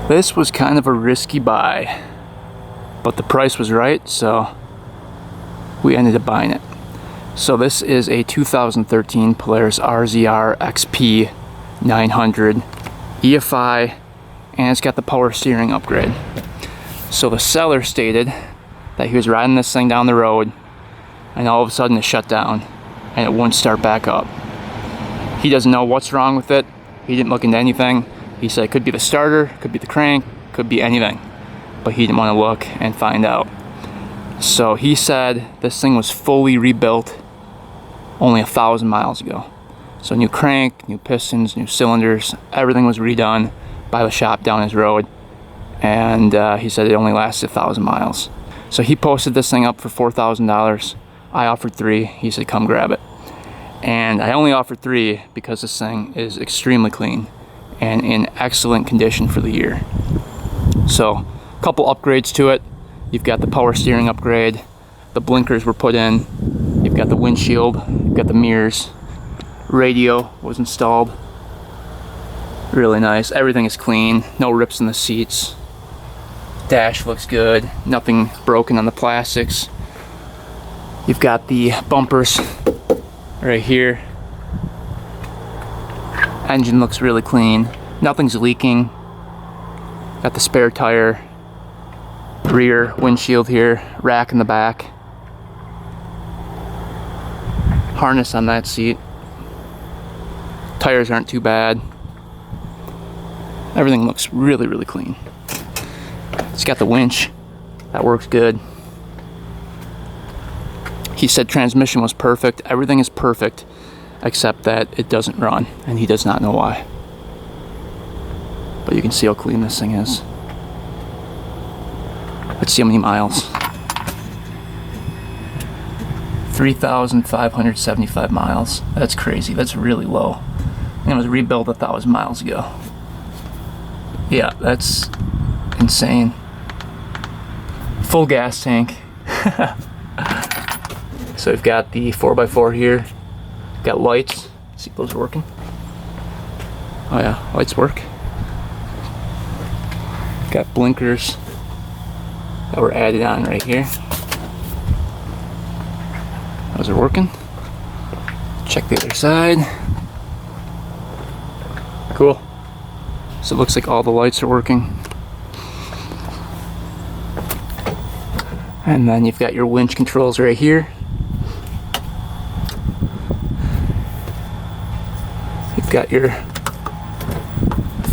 This was kind of a risky buy, but the price was right, so we ended up buying it. So this is a 2013 Polaris RZR900XP EFI, and it's got the power steering upgrade. So the seller stated that he was riding this thing down the road and all of a sudden it shut down and it wouldn't start back up. He doesn't know what's wrong with it. He didn't look into anything. He said it could be the starter, could be the crank, could be anything, but he didn't want to look and find out. So he said this thing was fully rebuilt only 1,000 miles ago. So new crank, new pistons, new cylinders, everything was redone by the shop down his road, and he said it only lasted 1,000 miles. So he posted this thing up for $4,000. I offered $3,000. He said come grab it, and I only offered $3,000 because this thing is extremely clean and in excellent condition for the year. So a couple upgrades to it. You've got the power steering upgrade, the blinkers were put in, you've got the windshield, you've got the mirrors, radio was installed. Really nice. Everything is clean, no rips in the seats. Dash looks good, nothing broken on the plastics. You've got the bumpers right here. Engine looks really clean, nothing's leaking. Got the spare tire, rear windshield here, rack in the back, harness on that seat. Tires aren't too bad. Everything looks really, really clean. It's got the winch, that works good. He said transmission was perfect. Everything is perfect except that it doesn't run, and he does not know why. But you can see how clean this thing is. Let's see how many miles. 3,575 miles. That's crazy. That's really low. And it was rebuilt 1,000 miles ago. Yeah, that's insane. Full gas tank. So we've got the 4x4 here. Got lights. Let's see if those are working. Oh yeah, lights work. Got blinkers that were added on right here. Those are working. Check the other side. Cool. So it looks like all the lights are working. And then you've got your winch controls right here. You've got your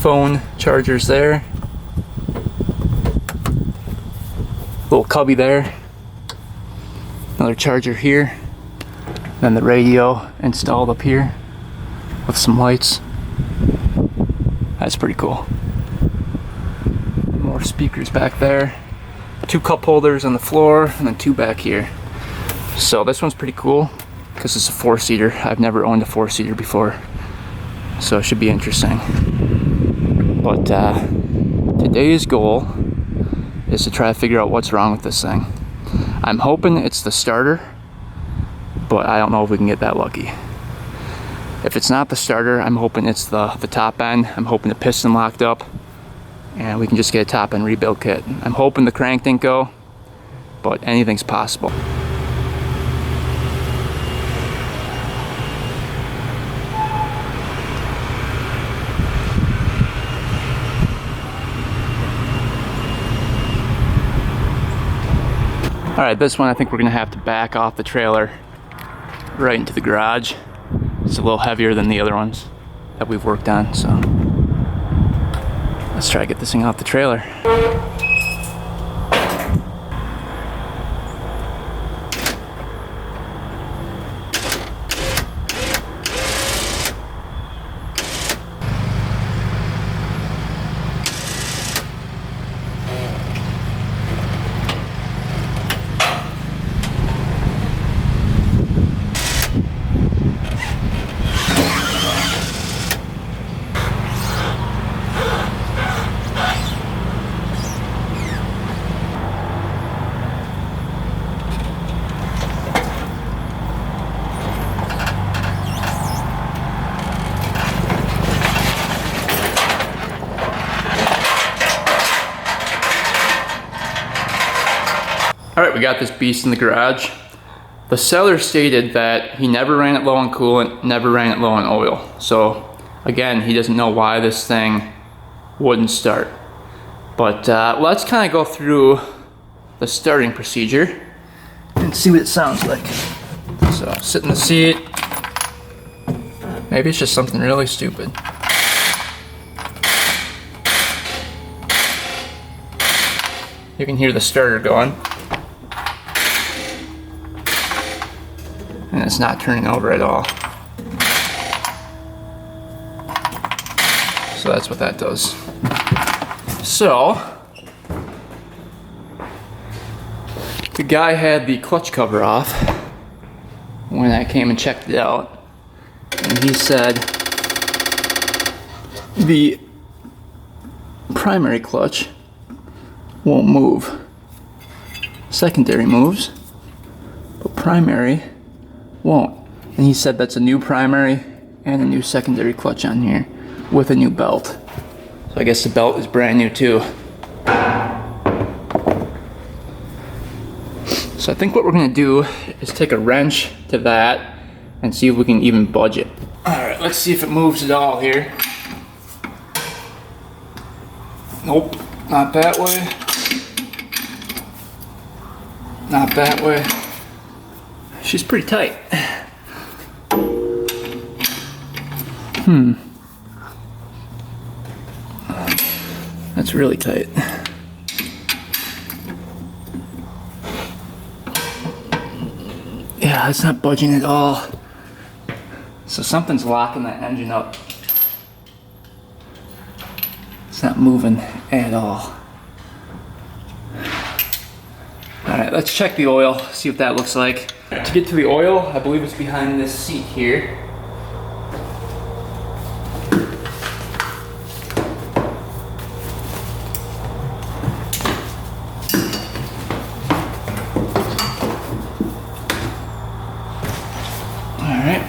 phone chargers there. Little cubby there. Another charger here. Then the radio installed up here with some lights. That's pretty cool. More speakers back there. 2 cup holders on the floor, and then 2 back here. So this one's pretty cool because it's a 4-seater. I've never owned a 4-seater before, so it should be interesting. But today's goal is to try to figure out what's wrong with this thing. I'm hoping it's the starter, but I don't know if we can get that lucky. If it's not the starter, I'm hoping it's the top end. I'm hoping the piston locked up and we can just get a top end rebuild kit. I'm hoping the crank didn't go, but anything's possible. Alright, this one I think we're gonna have to back off the trailer right into the garage. It's a little heavier than the other ones that we've worked on, so let's try to get this thing off the trailer. All right, we got this beast in the garage. The seller stated that he never ran it low on coolant, never ran it low on oil. So again, he doesn't know why this thing wouldn't start. But let's kind of go through the starting procedure and see what it sounds like. So sit in the seat. Maybe it's just something really stupid. You can hear the starter going. And it's not turning over at all. So that's what that does. So, the guy had the clutch cover off when I came and checked it out. And he said the primary clutch won't move. Secondary moves, but primary won't. And he said that's a new primary and a new secondary clutch on here with a new belt. So I guess the belt is brand new too. So I think what we're gonna do is take a wrench to that and see if we can even budge it. All right, let's see if it moves at all here. Nope, not that way. Not that way. She's pretty tight. That's really tight. Yeah, it's not budging at all. So something's locking that engine up. It's not moving at all. Alright, let's check the oil, see what that looks like. To get to the oil, I believe it's behind this seat here. Alright.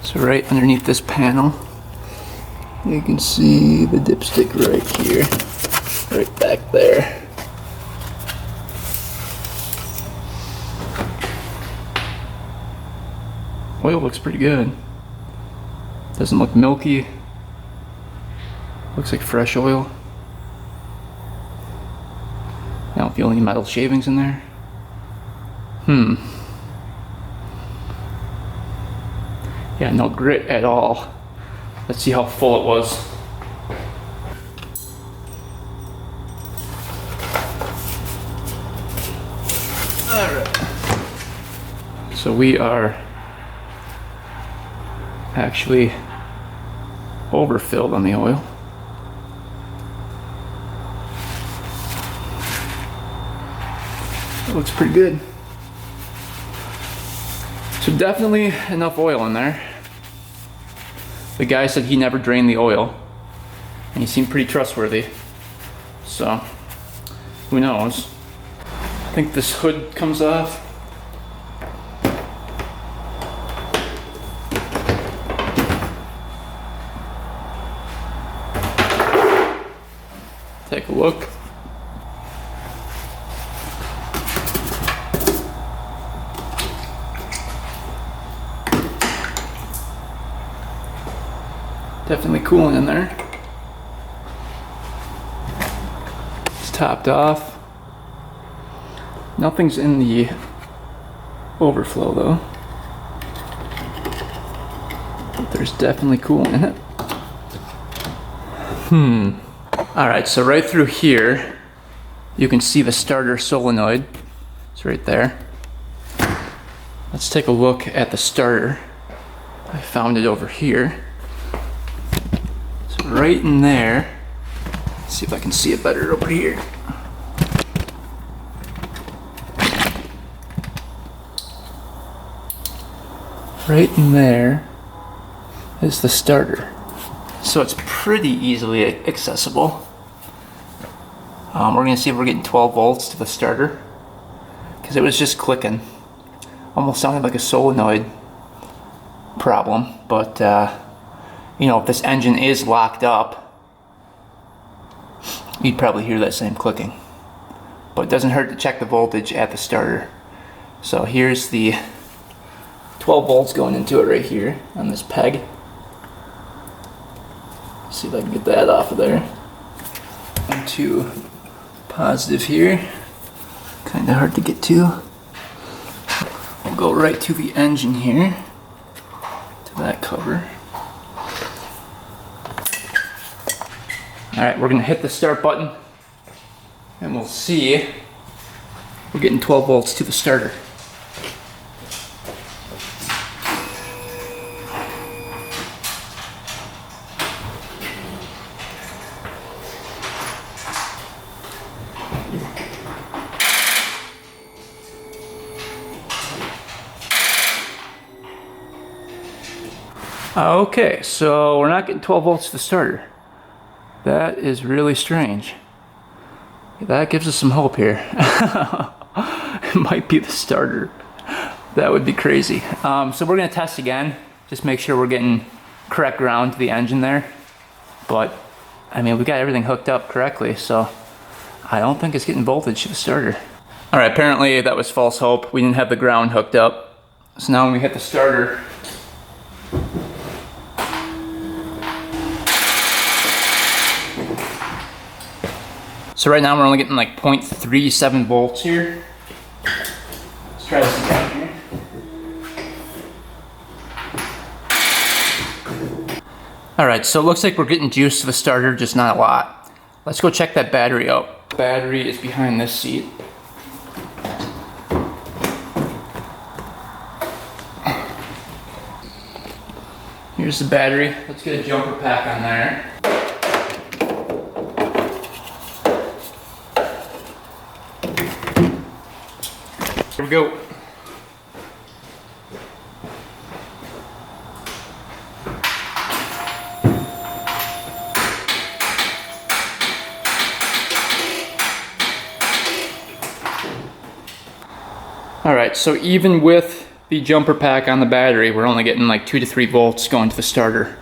So right underneath this panel, you can see the dipstick right here, right back there. Oil looks pretty good. Doesn't look milky. Looks like fresh oil. I don't feel any metal shavings in there. Yeah, no grit at all. Let's see how full it was. Alright. So we are actually overfilled on the oil. That looks pretty good. So definitely enough oil in there. The guy said he never drained the oil, and he seemed pretty trustworthy. So, who knows? I think this hood comes off. Take a look. Definitely cooling in there. It's topped off. Nothing's in the overflow though. But there's definitely cooling in it. Alright, so right through here, you can see the starter solenoid. It's right there. Let's take a look at the starter. I found it over here. So right in there, let's see if I can see it better over here. Right in there is the starter. So it's pretty easily accessible. We're gonna see if we're getting 12 volts to the starter, because it was just clicking. Almost sounded like a solenoid. problem, but you know, if this engine is locked up, you'd probably hear that same clicking. But it doesn't hurt to check the voltage at the starter. So here's the 12 volts going into it right here on this peg. Let's see if I can get that off of there. Into positive here. Kind of hard to get to. We'll go right to the engine here, to that cover. Alright, we're going to hit the start button and we'll see. We're getting 12 volts to the starter. Okay, so we're not getting 12 volts to the starter. That is really strange. That gives us some hope here. It might be the starter. That would be crazy. So we're gonna test again, just make sure we're getting correct ground to the engine there. But, I mean, we got everything hooked up correctly, so I don't think it's getting voltage to the starter. All right, apparently that was false hope. We didn't have the ground hooked up. So now when we hit the starter, so right now we're only getting like 0.37 volts here. Let's try this again here. Alright, so it looks like we're getting juice to the starter, just not a lot. Let's go check that battery out. The battery is behind this seat. Here's the battery. Let's get a jumper pack on there. Here we go. Alright, so even with the jumper pack on the battery, we're only getting like 2 to 3 volts going to the starter.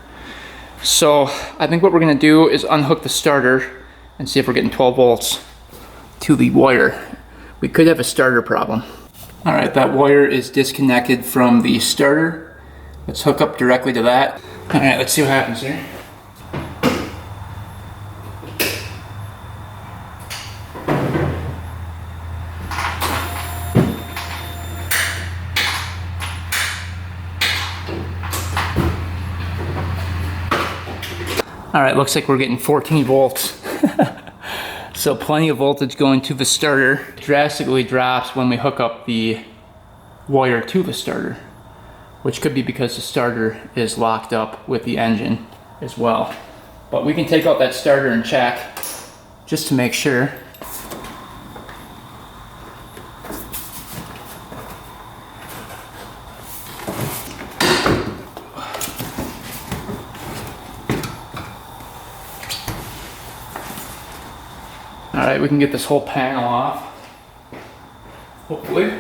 So I think what we're going to do is unhook the starter and see if we're getting 12 volts to the wire. We could have a starter problem. Alright, that wire is disconnected from the starter. Let's hook up directly to that. Alright, let's see what happens here. Alright, looks like we're getting 14 volts. So plenty of voltage going to the starter. Drastically drops when we hook up the wire to the starter, which could be because the starter is locked up with the engine as well. But we can take out that starter and check just to make sure. Alright, we can get this whole panel off, hopefully.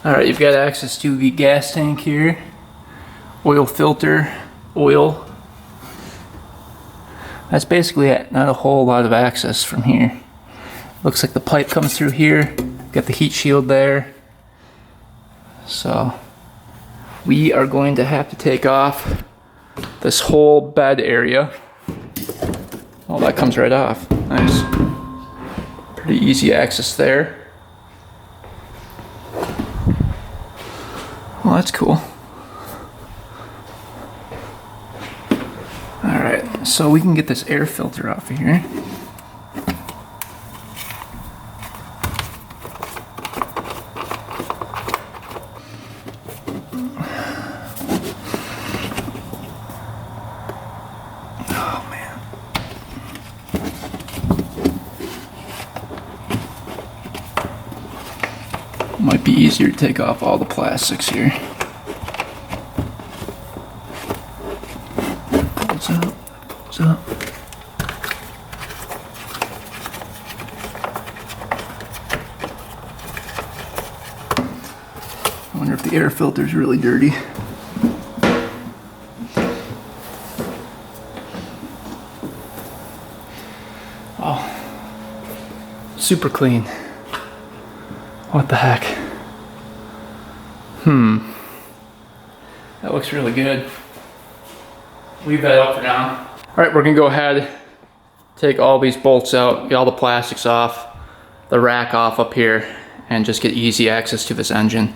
Alright, you've got access to the gas tank here, oil filter, oil. That's basically it, not a whole lot of access from here. Looks like the pipe comes through here, got the heat shield there. So we are going to have to take off this whole bed area. Oh, that comes right off, nice. Pretty easy access there. Well, that's cool. Alright, so we can get this air filter off of here. Might be easier to take off all the plastics here. Pulls up, pulls up. I wonder if the air filter's really dirty. Oh, super clean. What the heck? That looks really good. Leave that up for now. All right, we're gonna go ahead, take all these bolts out, get all the plastics off, the rack off up here, and just get easy access to this engine.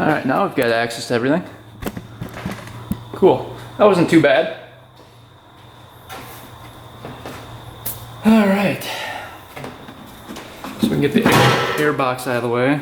Alright, now I've got access to everything. Cool. That wasn't too bad. Alright. So we can get the air box out of the way.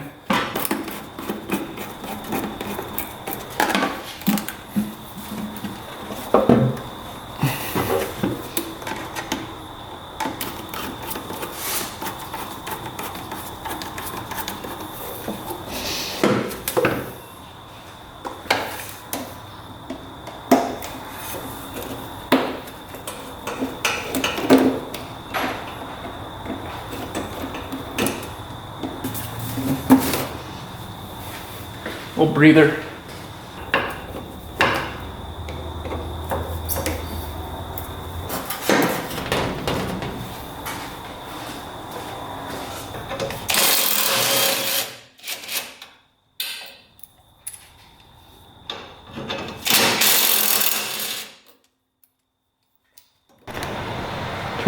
Little breather.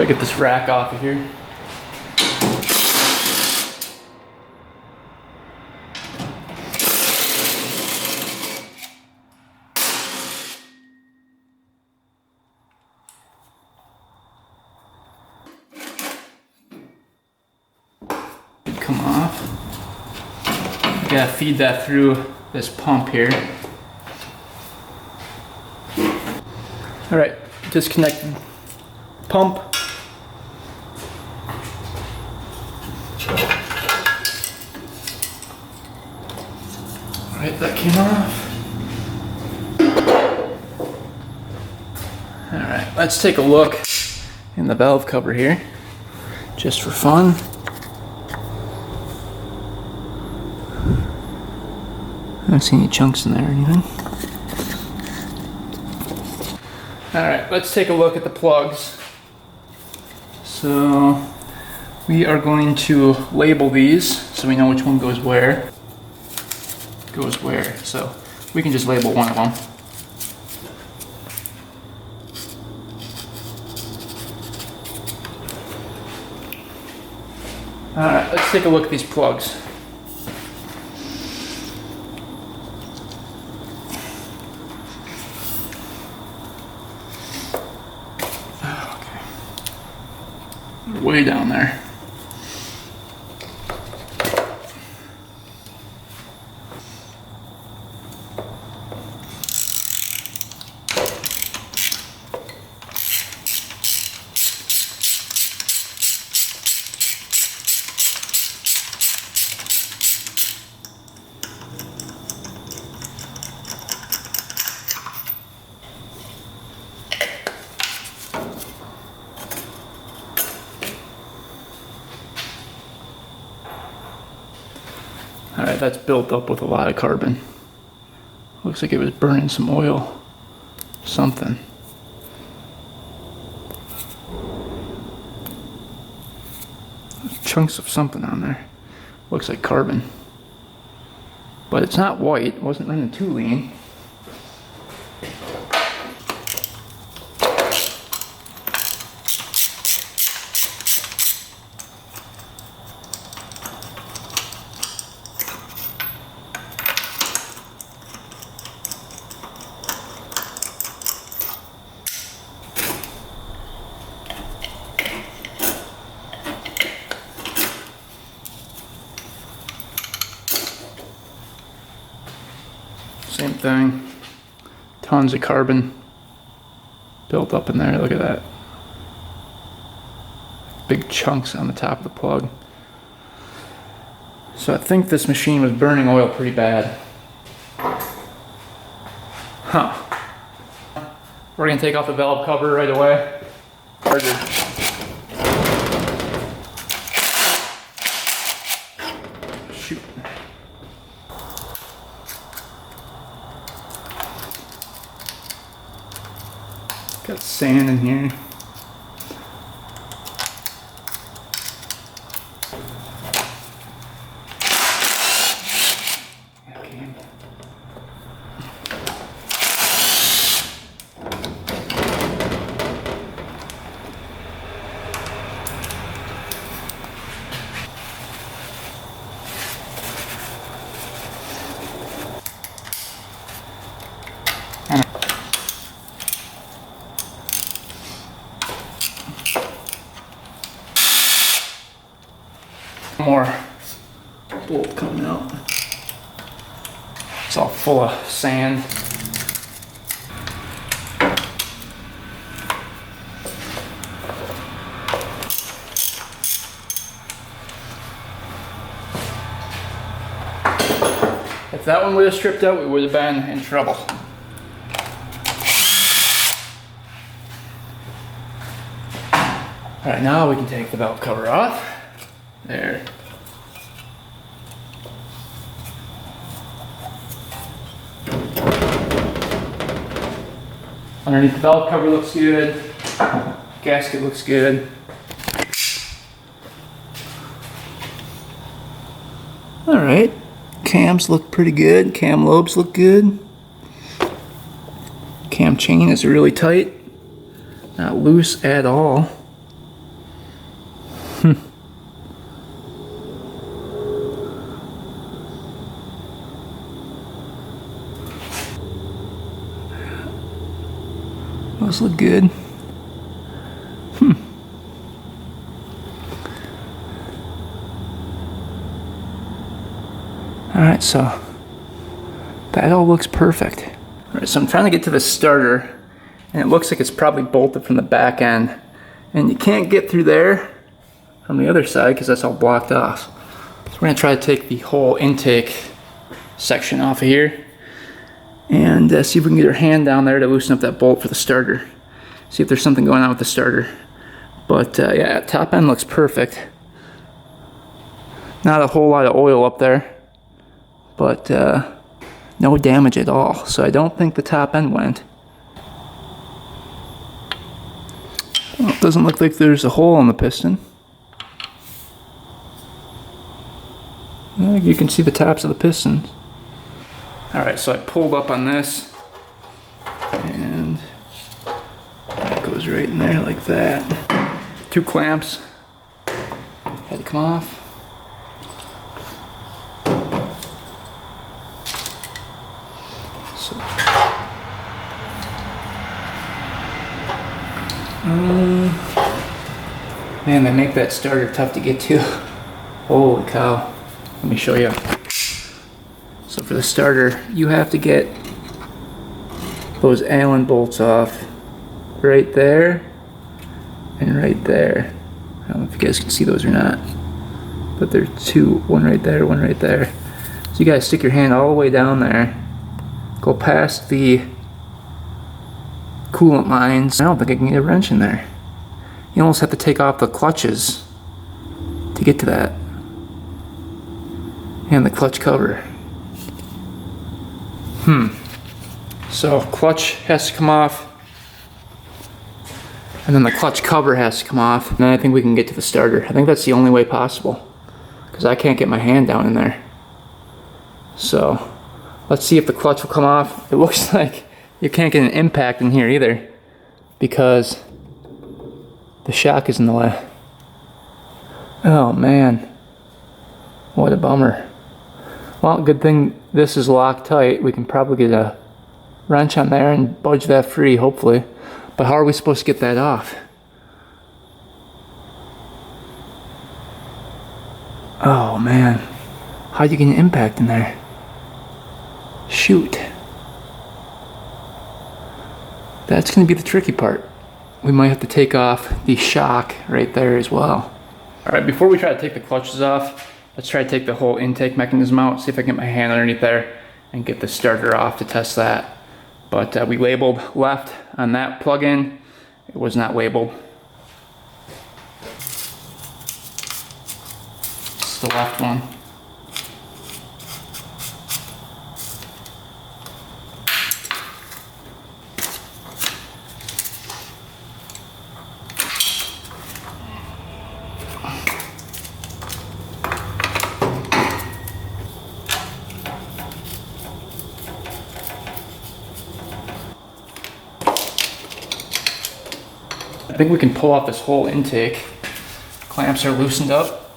Try to get this rack off of here. Come off. Gotta feed that through this pump here. Alright, disconnected pump. Alright, that came off. Alright, let's take a look in the valve cover here, just for fun. I don't see any chunks in there or anything. Alright, let's take a look at the plugs. So we are going to label these so we know which one goes where. So we can just label one of them. Alright, let's take a look at these plugs. Way down there. Alright, that's built up with a lot of carbon. Looks like it was burning some oil. Something. There's chunks of something on there. Looks like carbon. But it's not white. It wasn't running too lean. Same thing. Tons of carbon built up in there. Look at that. Big chunks on the top of the plug. So I think this machine was burning oil pretty bad. Huh. We're gonna take off the valve cover right away. Shoot. Got sand in here. More bolt coming out. It's all full of sand. If that one would have stripped out, we would have been in trouble. Alright, now we can take the valve cover off. There. Underneath the valve cover looks good. Gasket looks good. Alright. Cams look pretty good. Cam lobes look good. Cam chain is really tight. Not loose at all. Those look good. Alright, so that all looks perfect. Alright, so I'm trying to get to the starter, and it looks like it's probably bolted from the back end. And you can't get through there from the other side because that's all blocked off. So we're going to try to take the whole intake section off of here and see if we can get our hand down there to loosen up that bolt for the starter. See if there's something going on with the starter. But yeah, top end looks perfect. Not a whole lot of oil up there, but no damage at all. So I don't think the top end went. Well, it doesn't look like there's a hole in the piston. You can see the tops of the pistons. Alright, so I pulled up on this, and that goes right in there like that. 2 clamps had to come off. So, man, they make that starter tough to get to. Holy cow. Let me show you. So for the starter, you have to get those Allen bolts off right there and right there. I don't know if you guys can see those or not, but there are 2, one right there, one right there. So you guys stick your hand all the way down there, go past the coolant lines. I don't think I can get a wrench in there. You almost have to take off the clutches to get to that. And the clutch cover. So clutch has to come off, and then the clutch cover has to come off, and then I think we can get to the starter. I think that's the only way possible, because I can't get my hand down in there. So let's see if the clutch will come off. It looks like you can't get an impact in here either, because the shock is in the way. Oh man, what a bummer. Well, good thing this is locked tight. We can probably get a wrench on there and budge that free, hopefully. But how are we supposed to get that off? Oh man, how do you get an impact in there? Shoot. That's gonna be the tricky part. We might have to take off the shock right there as well. All right, before we try to take the clutches off, let's try to take the whole intake mechanism out, see if I can get my hand underneath there and get the starter off to test that. But we labeled left on that plug-in. It was not labeled. It's the left one. I think we can pull off this whole intake. Clamps are loosened up.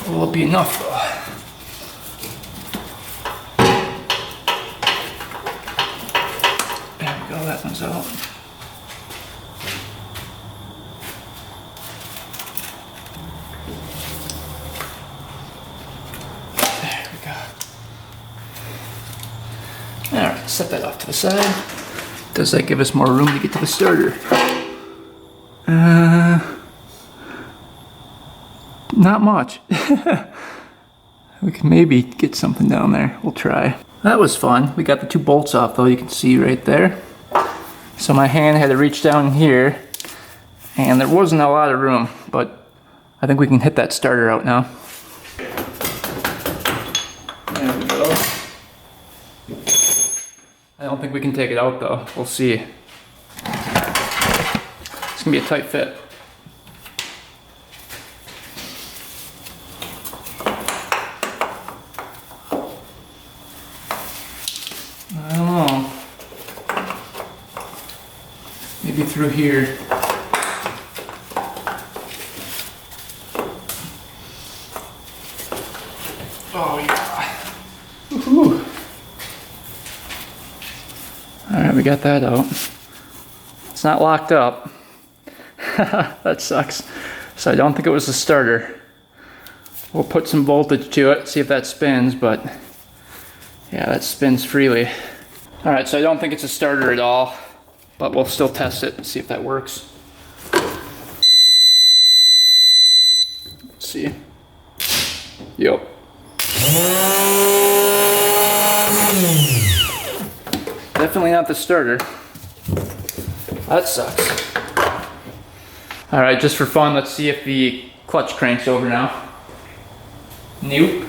Will it be enough though? There we go, that one's out. There we go. Alright, set that off to the side. Does that give us more room to get to the starter? Not much. We can maybe get something down there. We'll try. That was fun. We got the 2 bolts off though, you can see right there. So my hand had to reach down here, and there wasn't a lot of room, but I think we can hit that starter out now. There we go. I don't think we can take it out though. We'll see. It's gonna be a tight fit. I don't know. Maybe through here. Oh yeah. Woohoo. Alright, we got that out. It's not locked up. That sucks. So I don't think it was the starter. We'll put some voltage to it, see if that spins, but yeah, that spins freely. All right, so I don't think it's a starter at all, but we'll still test it and see if that works. Let's see. Yep. Definitely not the starter. That sucks. All right, just for fun, let's see if the clutch cranks over now. Nope.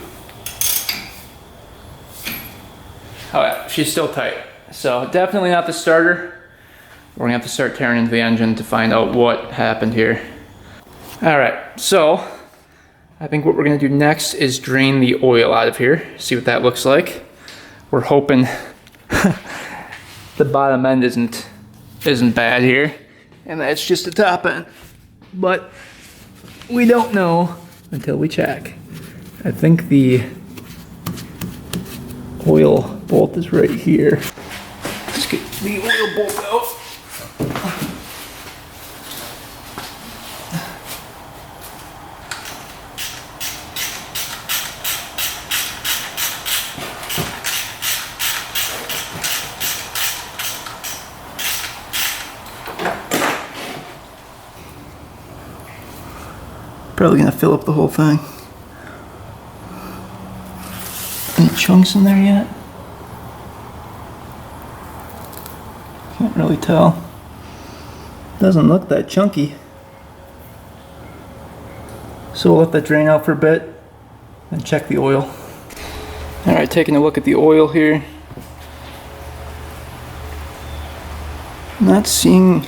Oh yeah, she's still tight. So definitely not the starter. We're gonna have to start tearing into the engine to find out what happened here. All right, so I think what we're gonna do next is drain the oil out of here, see what that looks like. We're hoping the bottom end isn't bad here, and that's just the top end. But we don't know until we check. I think the oil bolt is right here. Let's get the oil bolt out. Probably gonna fill up the whole thing. Any chunks in there yet? Can't really tell. Doesn't look that chunky. So we'll let that drain out for a bit and check the oil. Alright, taking a look at the oil here. Not seeing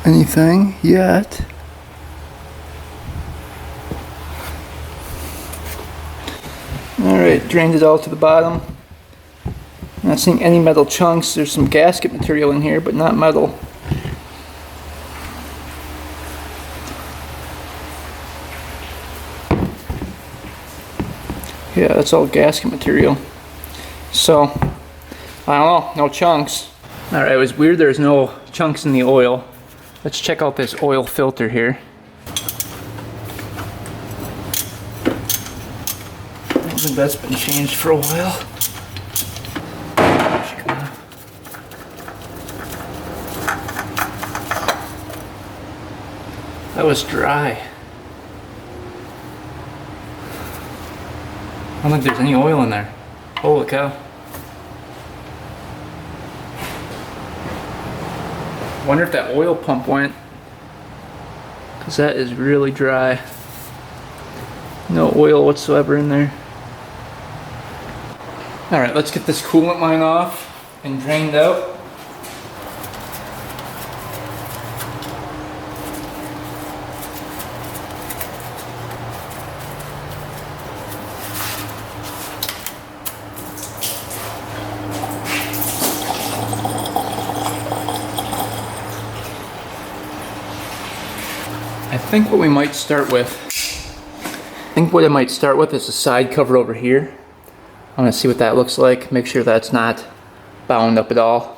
anything yet. Alright, drained it all to the bottom. Not seeing any metal chunks. There's some gasket material in here, but not metal. Yeah, that's all gasket material. So, I don't know, no chunks. Alright, it was weird there's no chunks in the oil. Let's check out this oil filter here. I don't think that's been changed for a while. That was dry. I don't think there's any oil in there. Holy cow. Wonder if that oil pump went, because that is really dry. No oil whatsoever in there. Alright, let's get this coolant line off and drained out. I think what we might start with, is the side cover over here. I'm gonna see what that looks like, make sure that's not bound up at all.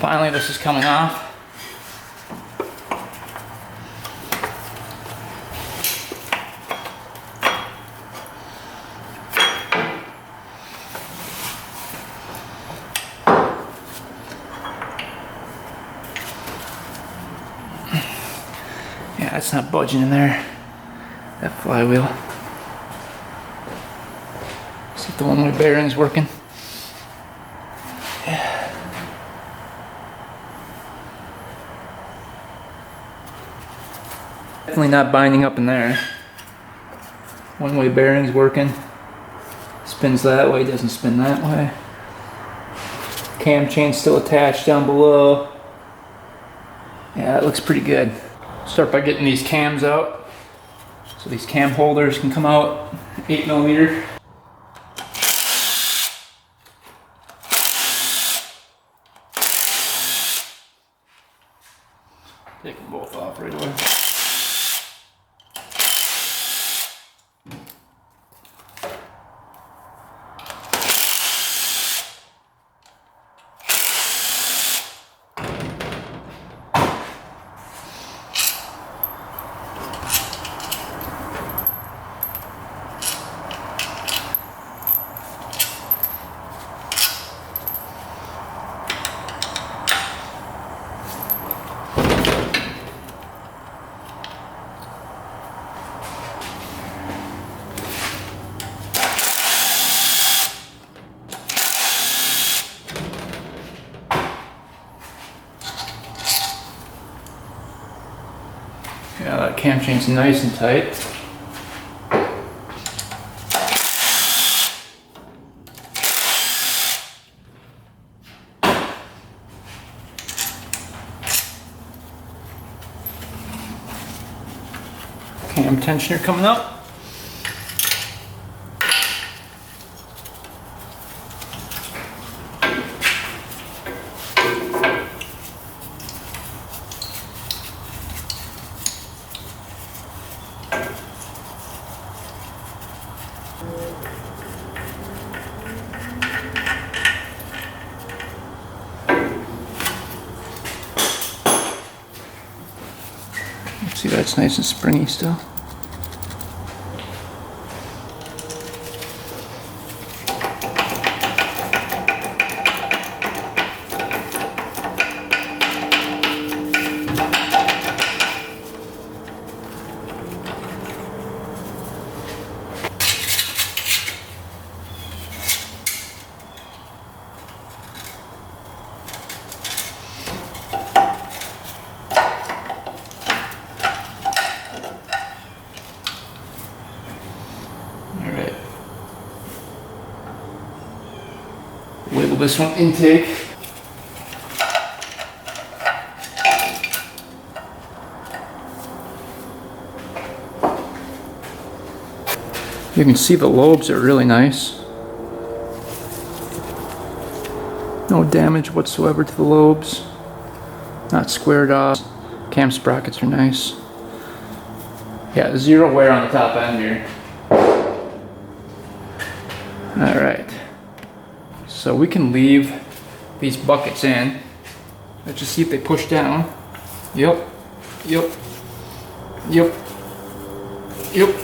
Finally, this is coming off. That's not budging in there. That flywheel. See if the one-way bearing's working. Yeah. Definitely not binding up in there. One-way bearing's working. Spins that way, doesn't spin that way. Cam chain's still attached down below. Yeah, that looks pretty good. Start by getting these cams out. So these cam holders can come out 8mm. Take them both off right away. Yeah, that cam chain's nice and tight. Cam tensioner coming up. See, that's nice and springy still. Label this one intake. You can see the lobes are really nice. No damage whatsoever to the lobes. Not squared off. Cam sprockets are nice. Yeah, zero wear on the top end here. Alright. So we can leave these buckets in. Let's just see if they push down. Yep. Yep. Yep. Yep.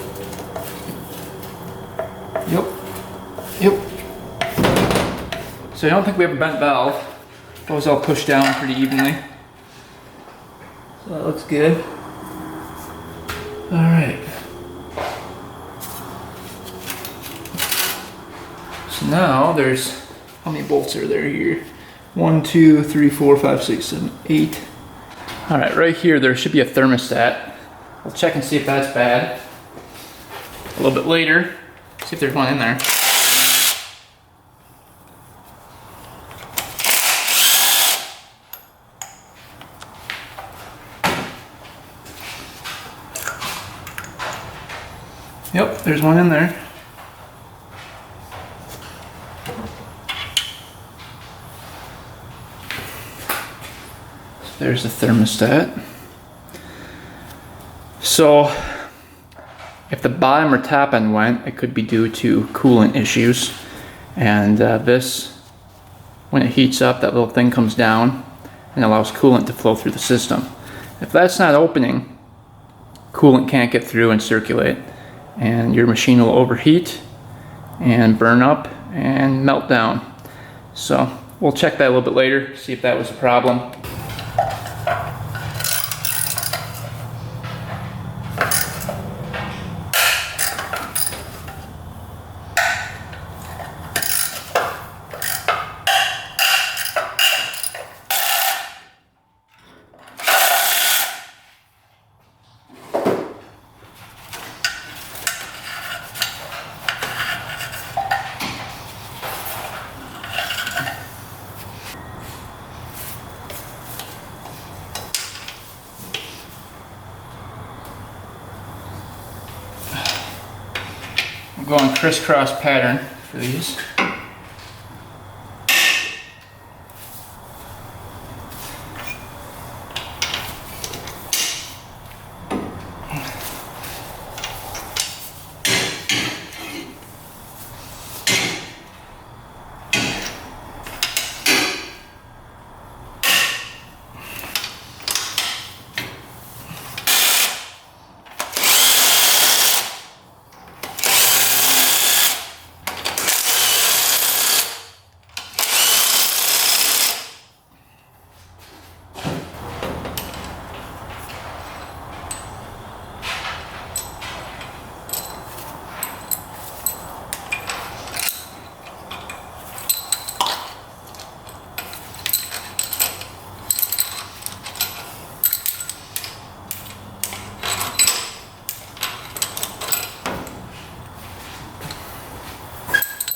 Yep. Yep. So I don't think we have a bent valve. Those all push down pretty evenly. So that looks good. Alright. So now there's, how many bolts are there here? 1, 2, 3, 4, 5, 6, 7, 8. Alright, right here there should be a thermostat. We'll check and see if that's bad. A little bit later, see if there's one in there. Yep, there's one in there. There's the thermostat. So if the bottom or top end went, it could be due to coolant issues. And this, when it heats up, that little thing comes down and allows coolant to flow through the system. If that's not opening, coolant can't get through and circulate, and your machine will overheat and burn up and melt down. So we'll check that a little bit later, see if that was a problem. I'm going crisscross pattern for these.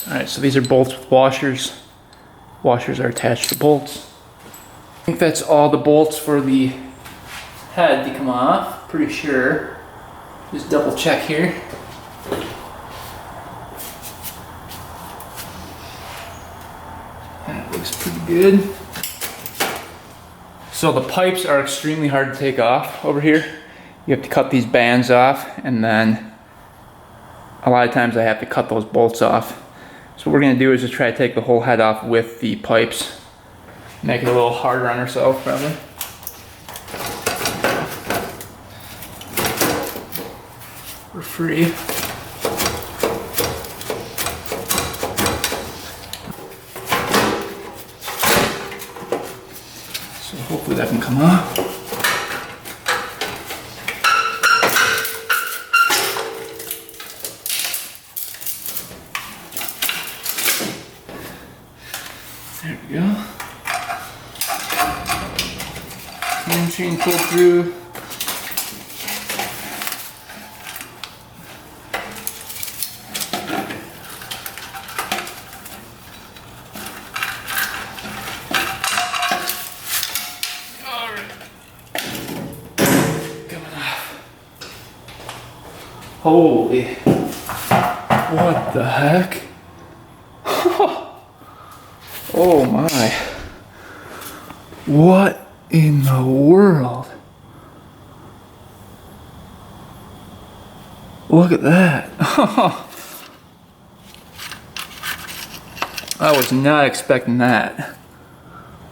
Alright, so these are bolts with washers. Washers are attached to bolts. I think that's all the bolts for the head to come off, pretty sure. Just double check here. That looks pretty good. So the pipes are extremely hard to take off over here. You have to cut these bands off, and then a lot of times I have to cut those bolts off. So what we're going to do is just try to take the whole head off with the pipes. Make it a little harder on ourselves, probably. We're free. So hopefully that can come off. There we go. Machine pulled through. Alright. Coming off. Holy. What the heck? Oh my. What in the world? Look at that. I was not expecting that.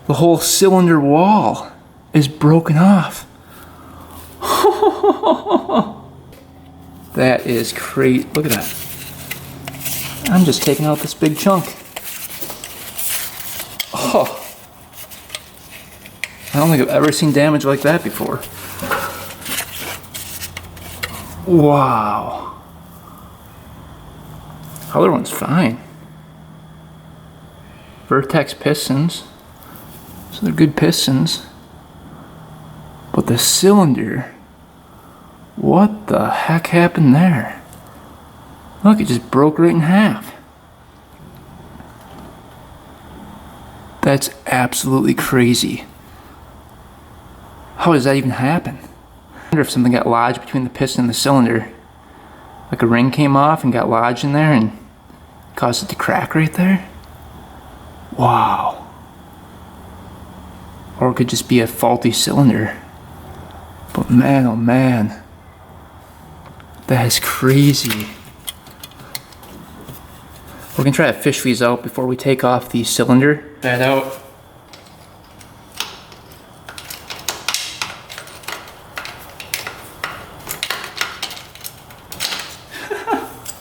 The whole cylinder wall is broken off. That is crazy. Look at that. I'm just taking out this big chunk. Oh. I don't think I've ever seen damage like that before. Wow. Other one's fine. Vertex pistons. So they're good pistons. But the cylinder, what the heck happened there? Look, it just broke right in half. That's absolutely crazy. How does that even happen? I wonder if something got lodged between the piston and the cylinder. Like a ring came off and got lodged in there and caused it to crack right there. Wow. Or it could just be a faulty cylinder. But man, oh man. That is crazy. We're gonna try to fish these out before we take off the cylinder. That out.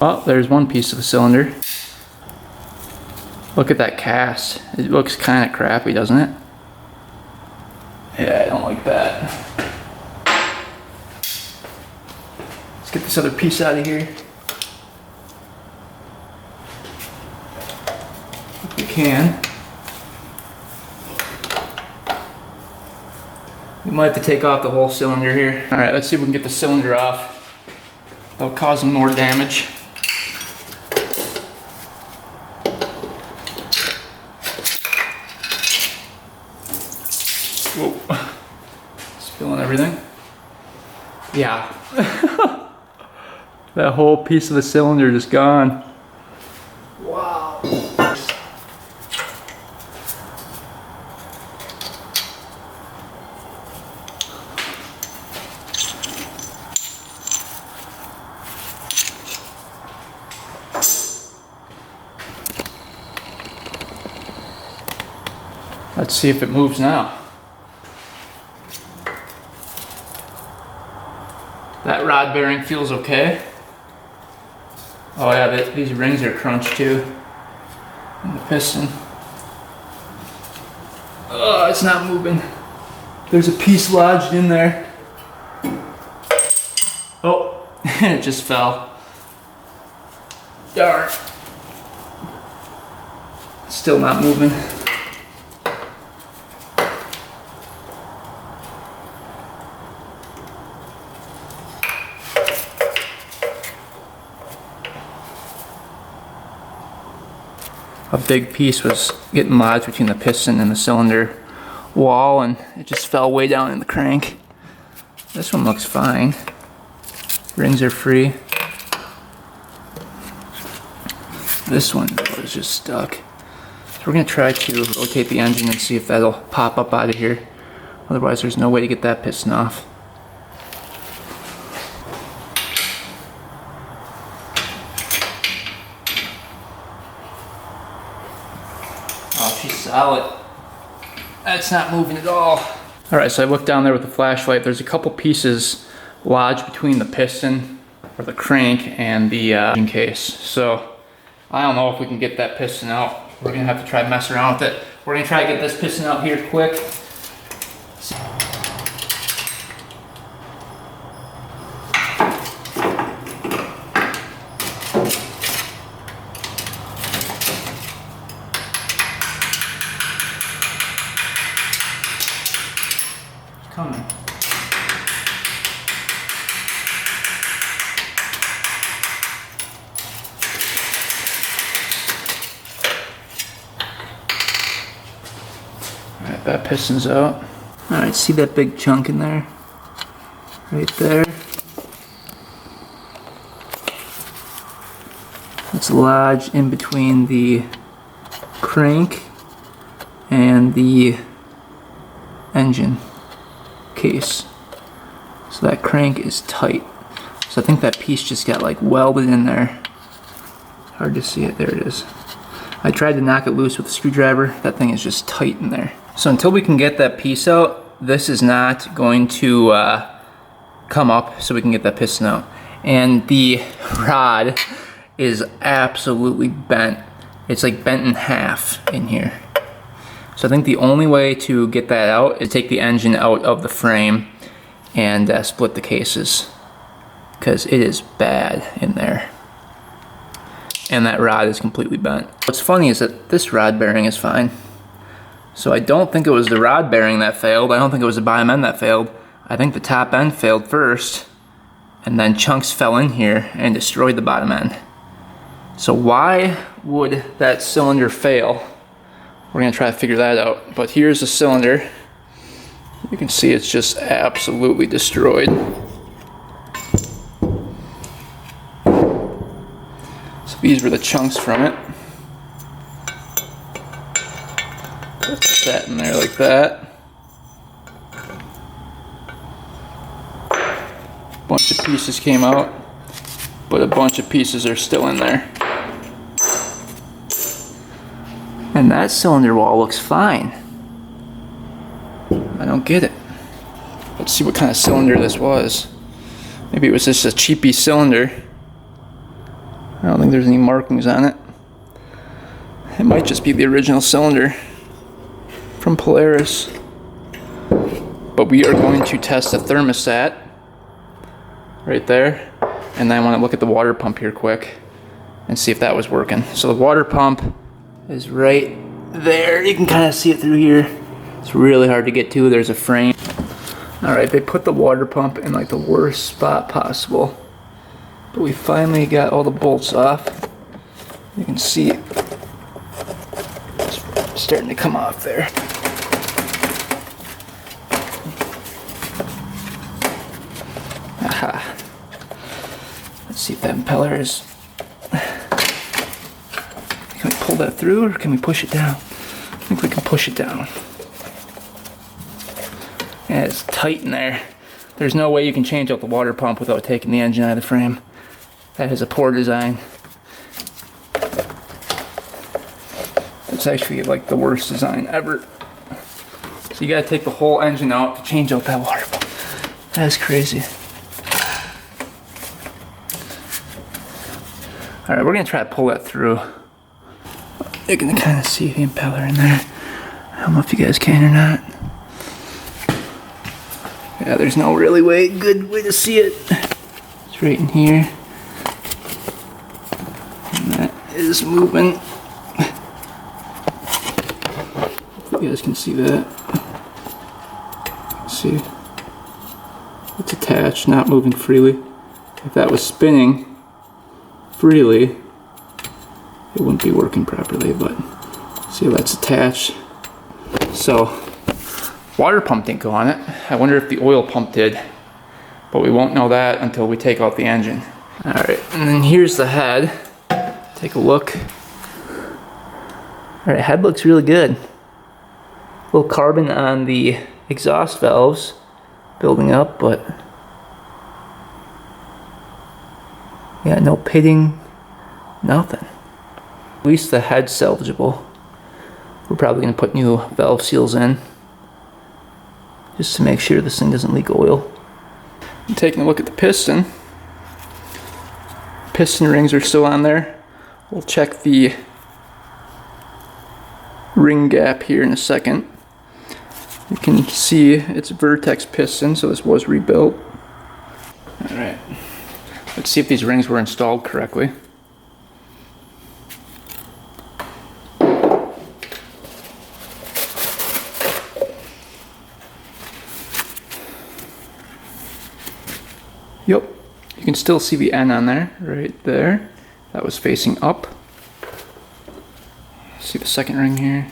Oh, there's one piece of the cylinder. Look at that cast. It looks kind of crappy, doesn't it? Yeah, I don't like that. Let's get this other piece out of here. If we can. We might have to take off the whole cylinder here. Alright, let's see if we can get the cylinder off without causing more damage. Whoa. Spilling everything. Yeah. That whole piece of the cylinder just gone. Wow. Let's see if it moves now. That rod bearing feels okay. Oh yeah, these rings are crunched too. And the piston. Oh, it's not moving. There's a piece lodged in there. Oh, it just fell. Darn. Still not moving. A big piece was getting lodged between the piston and the cylinder wall, and it just fell way down in the crank. This one looks fine. Rings are free. This one was just stuck. So we're gonna try to rotate the engine and see if that'll pop up out of here. Otherwise there's no way to get that piston off. Oh, she's solid. That's not moving at all. All right, so I looked down there with the flashlight. There's a couple pieces lodged between the piston or the crank and the engine case. So I don't know if we can get that piston out. We're gonna have to try to mess around with it. We're gonna try to get this piston out here quick. Coming. Alright, that piston's out. Alright, see that big chunk in there? Right there. It's lodged in between the crank and the engine case. So that crank is tight. So I think that piece just got like welded in there. Hard to see it. There it is. I tried to knock it loose with a screwdriver. That thing is just tight in there. So until we can get that piece out, this is not going to come up so we can get that piston out. And the rod is absolutely bent. It's like bent in half in here. So I think the only way to get that out is take the engine out of the frame and split the cases, because it is bad in there. And that rod is completely bent. What's funny is that this rod bearing is fine. So I don't think it was the rod bearing that failed. I don't think it was the bottom end that failed. I think the top end failed first, and then chunks fell in here and destroyed the bottom end. So why would that cylinder fail? We're gonna try to figure that out. But here's the cylinder. You can see it's just absolutely destroyed. So these were the chunks from it. Put that in there like that. A bunch of pieces came out, but a bunch of pieces are still in there. And that cylinder wall looks fine. I don't get it. Let's see what kind of cylinder this was. Maybe it was just a cheapy cylinder. I don't think there's any markings on it. It might just be the original cylinder from Polaris. But we are going to test the thermostat right there. And then I want to look at the water pump here quick and see if that was working. So the water pump is right there. You can kind of see it through here. It's really hard to get to. There's a frame. Alright, they put the water pump in like the worst spot possible. But we finally got all the bolts off. You can see it starting to come off there. Aha. Let's see if that impeller is... Can we pull that through, or can we push it down? I think we can push it down. Yeah, it's tight in there. There's no way you can change out the water pump without taking the engine out of the frame. That is a poor design. It's actually like the worst design ever. So you gotta take the whole engine out to change out that water pump. That is crazy. Alright, we're gonna try to pull that through. You're gonna kind of see the impeller in there. I don't know if you guys can or not. Yeah, there's no really good way to see it. It's right in here. And that is moving. You guys can see that. See? It's attached, not moving freely. If that was spinning freely, it wouldn't be working properly, but see, that's attached. So, water pump didn't go on it. I wonder if the oil pump did, but we won't know that until we take out the engine. Alright, and then here's the head. Take a look. Alright, head looks really good. A little carbon on the exhaust valves building up, but yeah, no pitting, nothing. At least the head's salvageable. We're probably going to put new valve seals in just to make sure this thing doesn't leak oil. I'm taking a look at the piston. Piston rings are still on there. We'll check the ring gap here in a second. You can see it's a Vertex piston, so this was rebuilt. Alright, let's see if these rings were installed correctly. Yep, you can still see the N on there, right there. That was facing up. See the second ring here.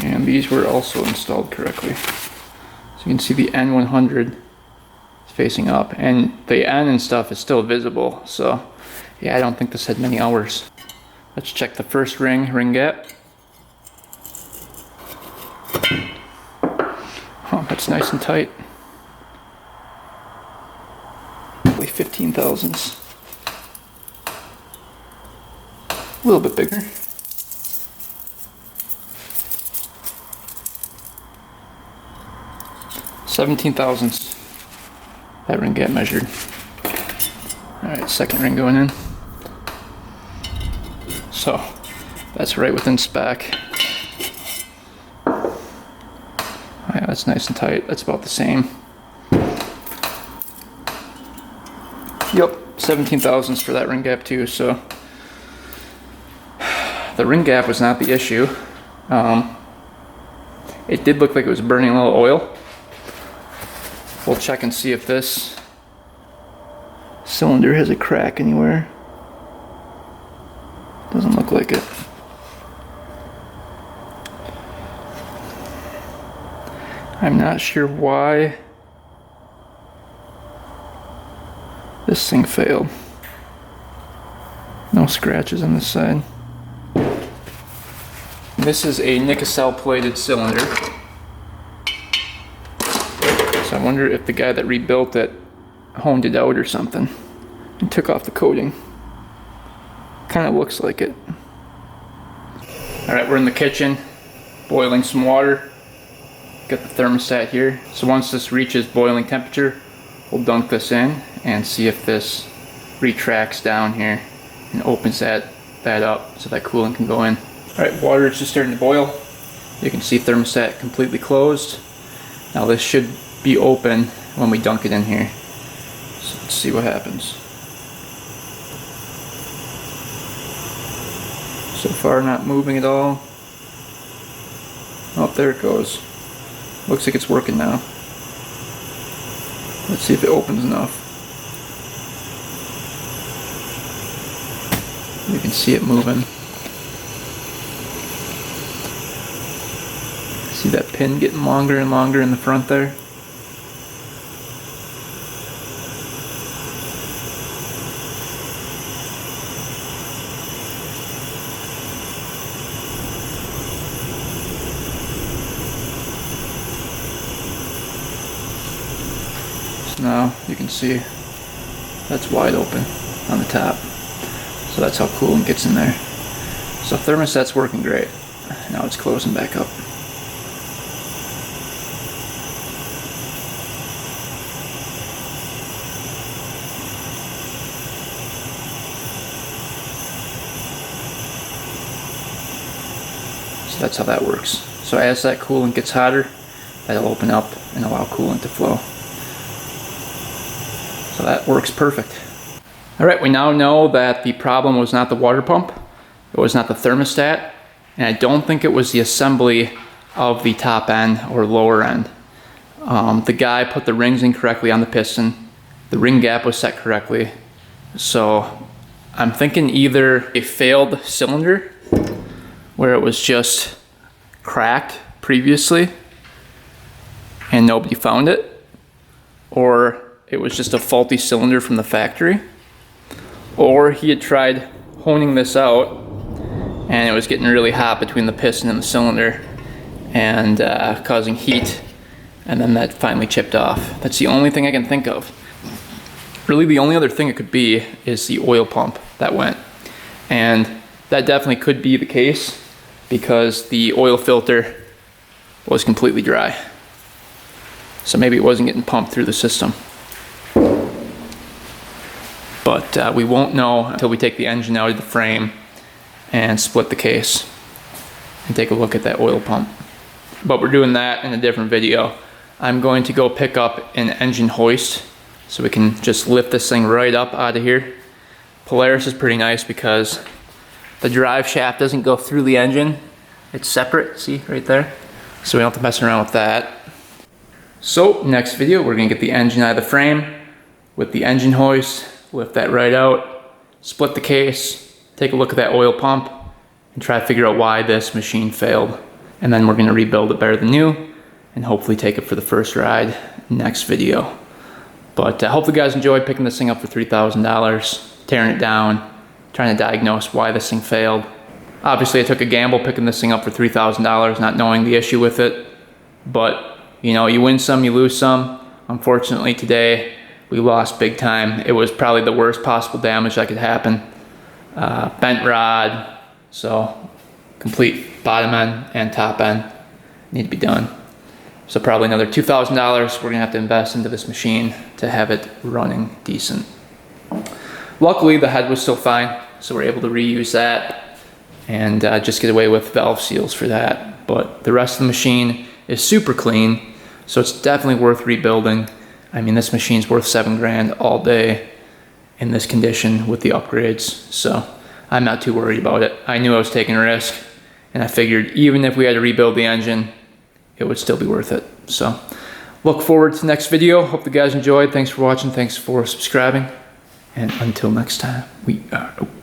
And these were also installed correctly. So you can see the N100 is facing up, and the N and stuff is still visible. So yeah, I don't think this had many hours. Let's check the first ring gap. Oh, that's nice and tight. Probably 15 thousandths. A little bit bigger. 17 thousandths. That ring gap measured. Alright, second ring going in. So, that's right within spec. Oh yeah, that's nice and tight. That's about the same. Yep, 17 thousandths for that ring gap too, so the ring gap was not the issue. It did look like it was burning a little oil. We'll check and see if this cylinder has a crack anywhere. Doesn't look like it. I'm not sure why this thing failed. No scratches on this side. This is a Nicocel plated cylinder. So I wonder if the guy that rebuilt it honed it out or something and took off the coating. Kind of looks like it. Alright, we're in the kitchen boiling some water. Got the thermostat here. So once this reaches boiling temperature, we'll dunk this in and see if this retracts down here and opens that up so that coolant can go in. Alright, water is just starting to boil. You can see thermostat completely closed. Now this should be open when we dunk it in here. So let's see what happens. So far not moving at all. Oh, there it goes. Looks like it's working now. Let's see if it opens enough. You can see it moving. See that pin getting longer and longer in the front there? So now you can see that's wide open on the top. So that's how coolant gets in there. So thermostat's working great. Now it's closing back up. So that's how that works. So as that coolant gets hotter, that'll open up and allow coolant to flow. So that works perfect. Alright, we now know that the problem was not the water pump, it was not the thermostat, and I don't think it was the assembly of the top end or lower end. The guy put the rings in correctly on the piston, the ring gap was set correctly, so I'm thinking either a failed cylinder where it was just cracked previously and nobody found it, or it was just a faulty cylinder from the factory, or he had tried honing this out and it was getting really hot between the piston and the cylinder and causing heat, and then that finally chipped off. That's the only thing I can think of. Really the only other thing it could be is the oil pump that went, and that definitely could be the case because the oil filter was completely dry. So maybe it wasn't getting pumped through the system. But we won't know until we take the engine out of the frame and split the case and take a look at that oil pump. But we're doing that in a different video. I'm going to go pick up an engine hoist so we can just lift this thing right up out of here. Polaris is pretty nice because the drive shaft doesn't go through the engine. It's separate, see right there? So we don't have to mess around with that. So next video, we're gonna get the engine out of the frame with the engine hoist, lift that right out, split the case, take a look at that oil pump, and try to figure out why this machine failed. And then we're gonna rebuild it better than new, and hopefully take it for the first ride next video. But I hope you guys enjoyed picking this thing up for $3,000, tearing it down, trying to diagnose why this thing failed. Obviously I took a gamble picking this thing up for $3,000, not knowing the issue with it, but you know, you win some, you lose some. Unfortunately today, we lost big time. It was probably the worst possible damage that could happen. Bent rod, so complete bottom end and top end need to be done. So probably another $2,000 we're gonna have to invest into this machine to have it running decent. Luckily the head was still fine, so we're able to reuse that and just get away with valve seals for that. But the rest of the machine is super clean, so it's definitely worth rebuilding. I mean, this machine's worth $7 grand all day in this condition with the upgrades, so I'm not too worried about it. I knew I was taking a risk, and I figured even if we had to rebuild the engine, it would still be worth it. So look forward to the next video. Hope you guys enjoyed. Thanks for watching. Thanks for subscribing. And until next time, we are out.